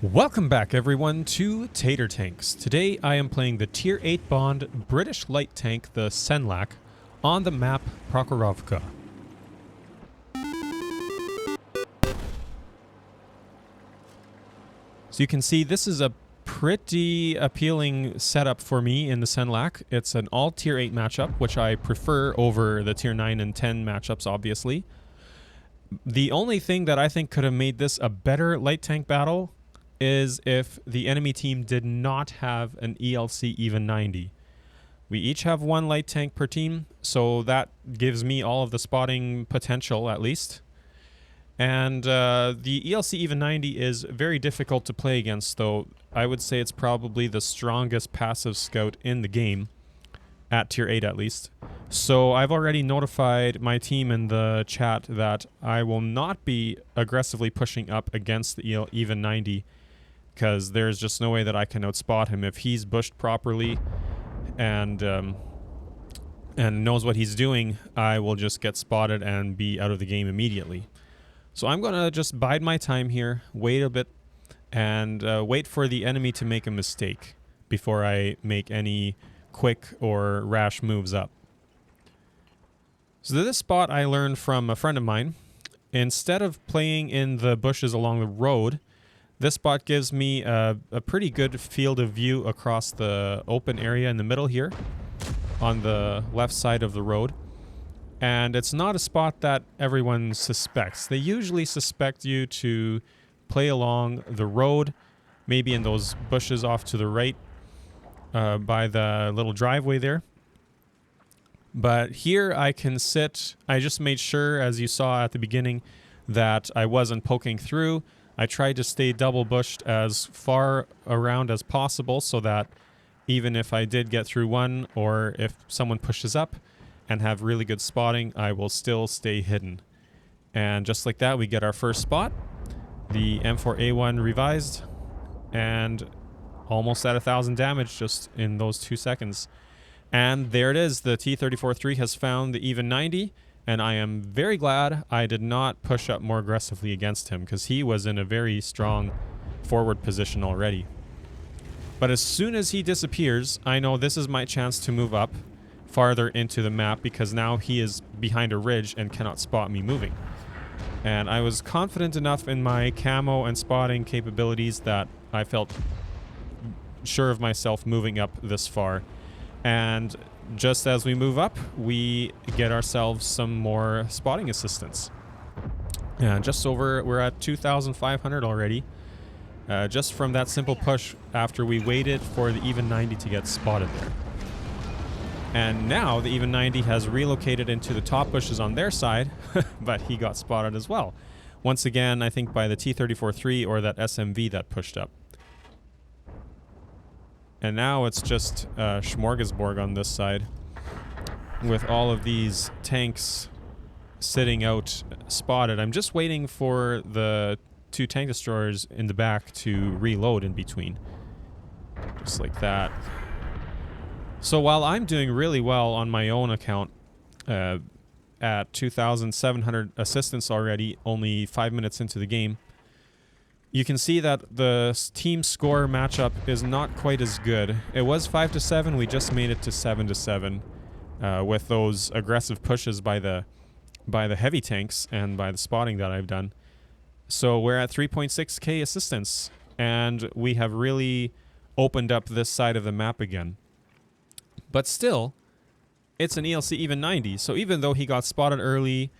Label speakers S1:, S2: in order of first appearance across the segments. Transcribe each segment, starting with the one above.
S1: Welcome back everyone to Tater Tanks. Today I am playing the Tier 8 Bond British light tank, the Senlac, on the map Prokhorovka. So you can see this is a pretty appealing setup for me in the Senlac. It's an all Tier 8 matchup, which I prefer over the Tier 9 and 10 matchups obviously. The only thing that I think could have made this a better light tank battle is if the enemy team did not have an ELC even 90. We each have one light tank per team, so that gives me all of the spotting potential at least. And the ELC even 90 is very difficult to play against, though. I would say it's probably the strongest passive scout in the game, at Tier 8 at least. So I've already notified my team in the chat that I will not be aggressively pushing up against the even 90, because there's just no way that I can outspot him. If he's bushed properly and knows what he's doing, I will just get spotted and be out of the game immediately. So I'm going to just bide my time here, wait a bit, and wait for the enemy to make a mistake before I make any quick or rash moves up. So this spot I learned from a friend of mine. Instead of playing in the bushes along the road, this spot gives me a pretty good field of view across the open area in the middle here on the left side of the road. And it's not a spot that everyone suspects. They usually suspect you to play along the road, maybe in those bushes off to the right by the little driveway there. But here I can sit. I just made sure, as you saw at the beginning, that I wasn't poking through. I tried to stay double bushed as far around as possible so that even if I did get through one, or if someone pushes up and have really good spotting, I will still stay hidden. And just like that, we get our first spot. The M4A1 revised and almost at 1,000 damage just in those 2 seconds. And there it is. The T-34-3 has found the even 90. And I am very glad I did not push up more aggressively against him, because he was in a very strong forward position already. But as soon as he disappears, I know this is my chance to move up farther into the map, because now he is behind a ridge and cannot spot me moving. And I was confident enough in my camo and spotting capabilities that I felt sure of myself moving up this far. And just as we move up, we get ourselves some more spotting assistance. We're at 2,500 already. Just from that simple push after we waited for the even 90 to get spotted there. And now the even 90 has relocated into the top bushes on their side, but he got spotted as well. Once again, I think by the T-34-3 or that SMV that pushed up. And now it's just smorgasbord on this side, with all of these tanks sitting out spotted. I'm just waiting for the 2 tank destroyers in the back to reload in between. Just like that. So while I'm doing really well on my own account, at 2,700 assistance already, only 5 minutes into the game, you can see that the team score matchup is not quite as good. It was 5-7. We just made it to 7-7 with those aggressive pushes by the heavy tanks and by the spotting that I've done. So we're at 3.6k assistance, and we have really opened up this side of the map again. But still, it's an ELC even 90. So even though he got spotted early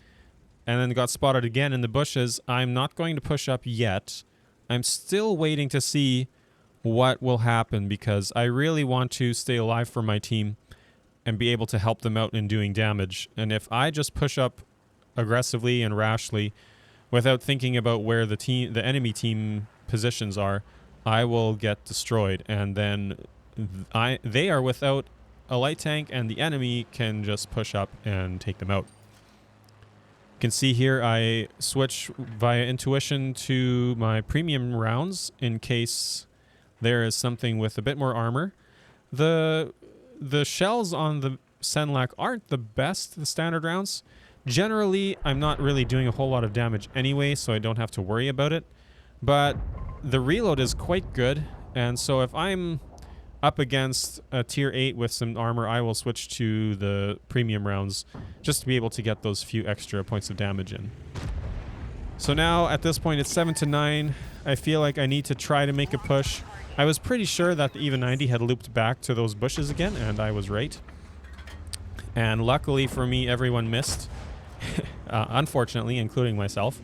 S1: and then got spotted again in the bushes, I'm not going to push up yet. I'm still waiting to see what will happen, because I really want to stay alive for my team and be able to help them out in doing damage. And if I just push up aggressively and rashly without thinking about where the enemy team positions are, I will get destroyed. And then they are without a light tank, and the enemy can just push up and take them out. You can see here I switch via intuition to my premium rounds in case there is something with a bit more armor. The shells on the Senlac aren't the best, the standard rounds. Generally, I'm not really doing a whole lot of damage anyway, so I don't have to worry about it. But the reload is quite good, and so if I'm up against a tier 8 with some armor, I will switch to the premium rounds just to be able to get those few extra points of damage in. So now at this point it's 7-9. I feel like I need to try to make a push. I was pretty sure that the EVA 90 had looped back to those bushes again, and I was right. And luckily for me, everyone missed, unfortunately, including myself.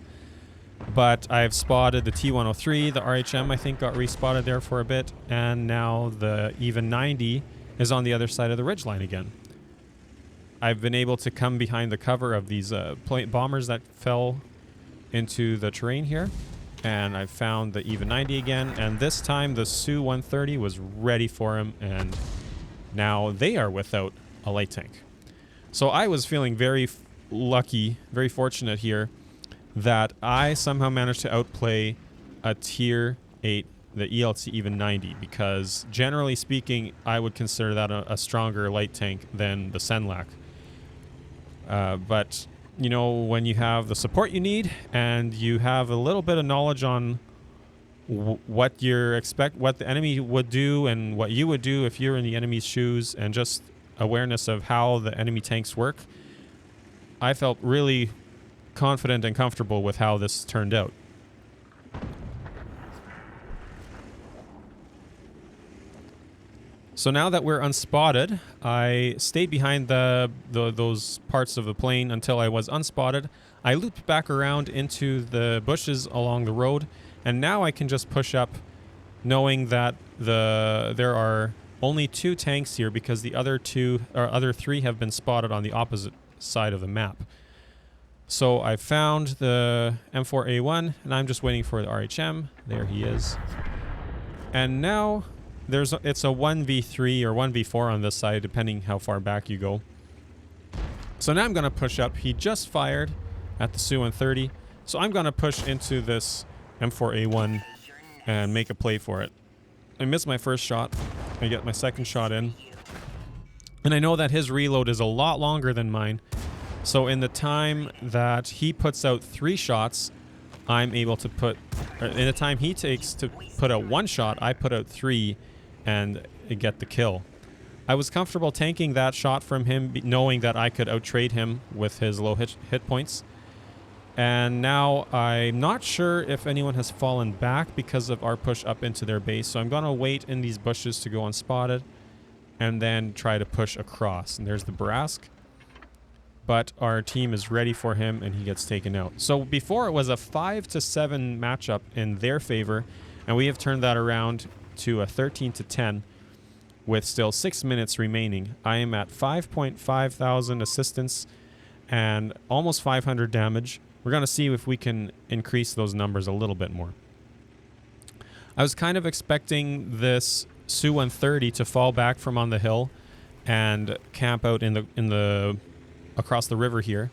S1: But I've spotted the T103, the RHM I think got respotted there for a bit, and now the EVA 90 is on the other side of the ridgeline again. I've been able to come behind the cover of these bombers that fell into the terrain here, and I've found the EVA 90 again, and this time the Su-130 was ready for him, and now they are without a light tank. So I was feeling very lucky, very fortunate here, that I somehow managed to outplay a tier 8, the ELT EVA 90, because generally speaking, I would consider that a stronger light tank than the Senlac. But, you know, when you have the support you need and you have a little bit of knowledge on what the enemy would do and what you would do if you're in the enemy's shoes, and just awareness of how the enemy tanks work, I felt really confident and comfortable with how this turned out. So now that we're unspotted, I stayed behind those parts of the plane until I was unspotted. I looped back around into the bushes along the road, and now I can just push up, knowing that there are only 2 tanks here because the other 3 have been spotted on the opposite side of the map. So I found the M4A1, and I'm just waiting for the RHM. There he is. And now it's a 1v3 or 1v4 on this side, depending how far back you go. So now I'm going to push up. He just fired at the Su-130, so I'm going to push into this M4A1 and make a play for it. I missed my first shot. I get my second shot in. And I know that his reload is a lot longer than mine. So in the time that he puts out 3 shots, I'm able to in the time he takes to put out 1 shot, I put out 3 and get the kill. I was comfortable tanking that shot from him, knowing that I could outtrade him with his low hit points. And now I'm not sure if anyone has fallen back because of our push up into their base. So I'm going to wait in these bushes to go unspotted and then try to push across. And there's the Barask. But our team is ready for him, and he gets taken out. So before, it was a 5-7 matchup in their favor, and we have turned that around to a 13-10 with still 6 minutes remaining. I am at 5.5 thousand assistance and almost 500 damage. We're going to see if we can increase those numbers a little bit more. I was kind of expecting this Su-130 to fall back from on the hill and camp out in the across the river here.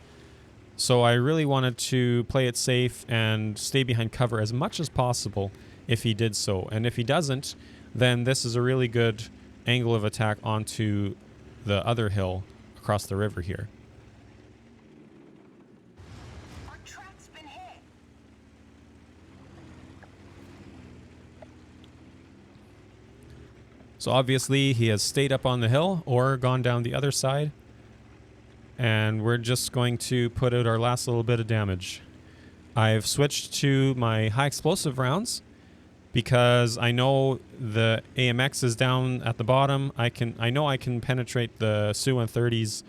S1: So I really wanted to play it safe and stay behind cover as much as possible if he did so. And if he doesn't, then this is a really good angle of attack onto the other hill across the river here.
S2: Our track's been hit.
S1: So obviously he has stayed up on the hill or gone down the other side. And we're just going to put out our last little bit of damage. I've switched to my high explosive rounds because I know the AMX is down at the bottom. I know I can penetrate the Su-130's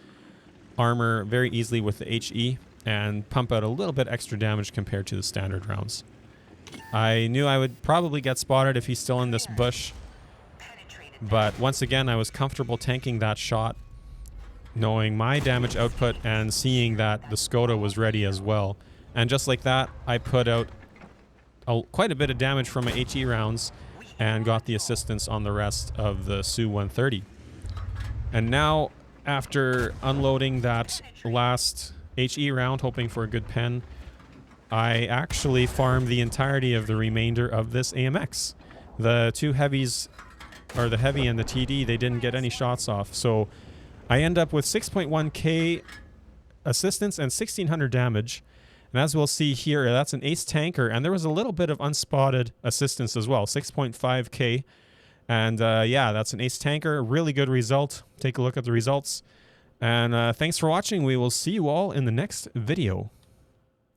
S1: armor very easily with the HE and pump out a little bit extra damage compared to the standard rounds. I knew I would probably get spotted if he's still in this bush, but once again I was comfortable tanking that shot, knowing my damage output and seeing that the Skoda was ready as well. And just like that, I put out quite a bit of damage from my HE rounds and got the assistance on the rest of the Su-130. And now, after unloading that last HE round, hoping for a good pen, I actually farmed the entirety of the remainder of this AMX. The 2 heavies, or the heavy and the TD, they didn't get any shots off. So I end up with 6.1k assistance and 1600 damage, And as we'll see here, that's an ace tanker, and there was a little bit of unspotted assistance as well, 6.5k. And yeah, that's an ace tanker. Really good result. Take a look at the results. And thanks for watching. We will see you all in the next video.